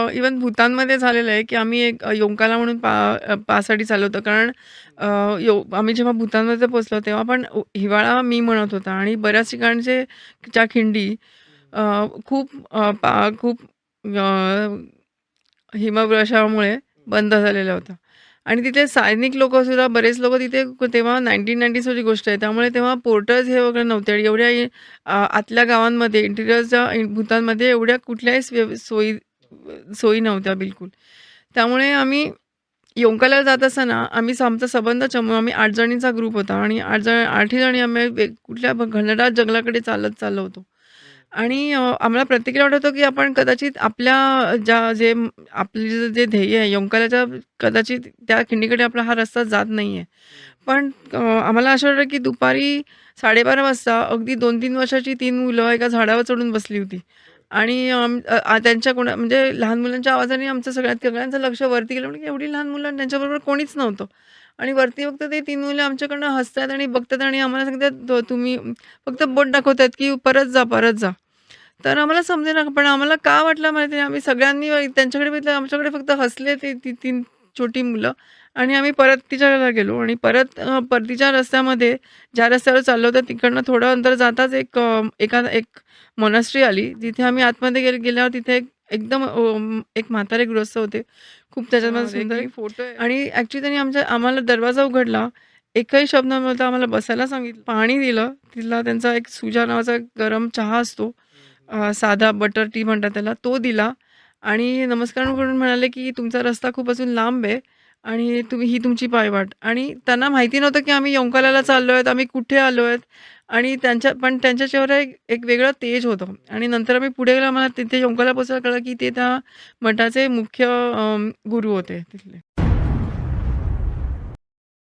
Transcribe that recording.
Even भूतानमध्ये झालेलं आहे, की आम्ही एक योंकाला म्हणून पासाठी चाललो होतो. कारण आम्ही जेव्हा भूतानमध्ये पोहोचलो तेव्हा पण हिवाळा मी म्हणत होता आणि बऱ्याच ठिकाणचे च्या खिंडी खूप हिमवर्षावामुळे बंद झालेल्या होत्या. आणि तिथे सैनिक लोकंसुद्धा बरेच लोकं तिथे तेव्हा 1990ची ची गोष्ट आहे. त्यामुळे तेव्हा पोर्टर्स हे वगैरे नव्हते आणि एवढ्या आतल्या गावांमध्ये इंटिरियरच्या भूतानमध्ये एवढ्या कुठल्याही सोयी नव्हत्या बिलकुल. त्यामुळे आम्ही योंकाला जात असताना आमचा संबंध आम्ही 8 जणींचा ग्रुप होता आणि 8ही जणी आम्ही कुठल्या घनदाट जंगलाकडे चालत चाललो होतो. आणि आम्हाला प्रत्येकीला वाटत होतं, की आपण कदाचित आपल्या आपले जे ध्येय आहे योंकालाच्या कदाचित त्या खिंडीकडे आपला हा रस्ता जात नाहीये. पण आम्हाला असं वाटलं, की दुपारी 12:30 वाजता अगदी 2-3 वर्षाची 3 मुलं एका झाडावर चढून बसली होती. आणि त्यांच्या म्हणजे लहान मुलांच्या आवाजाने आमचं सगळ्यांचं लक्ष वरती गेलं. म्हणजे एवढी लहान मुलं आणि त्यांच्याबरोबर कोणीच नव्हतं. आणि वरती फक्त ते 3 मुलं आमच्याकडनं हसतायत आणि बघतात आणि आम्हाला सांगतात, तुम्ही फक्त बोट दाखवतायत, की परत जा, परत जा." तर आम्हाला समजेना, पण आम्हाला का वाटलं माहिती नाही, आम्ही सगळ्यांनी त्यांच्याकडे बघितलं, आमच्याकडे फक्त हसले ते ती 3 छोटी मुलं आणि आम्ही परत तिच्याकडे गेलो आणि परत परतीच्या रस्त्यामध्ये ज्या रस्त्यावर चाललो होतो तिकडनं थोडं अंतर जाताच एक मोनास्ट्री आली. जिथे आम्ही आतमध्ये गेल्यावर तिथे एकदम एक म्हातारे गृहस्थ होते. खूप त्याच्यामध्ये सुंदर एक फोटो आहे आणि ॲक्चुअली त्यांनी आम्हाला दरवाजा उघडला. एकही शब्द न बोलता आम्हाला बसायला सांगितलं. पाणी दिलं. तिथला त्यांचा एक सुजा नावाचा गरम चहा असतो. साधा बटर टी म्हणतात त्याला, तो दिला आणि नमस्कार करून म्हणाले, की "तुमचा रस्ता खूप अजून लांब आहे आणि ही तुमची पायवाट." आणि त्यांना माहिती नव्हतं, की आम्ही योंकालाला चाललोय, आम्ही कुठे आलोय आणि त्यांच्या चेहऱ्यावर एक एक वेगळं तेज होतं. आणि नंतर आम्ही पुढे गेलो, आम्हाला तिथे योंकाला पोहोचल्यावर कळलं, की ते त्या मठाचे मुख्य गुरु होते तिथले.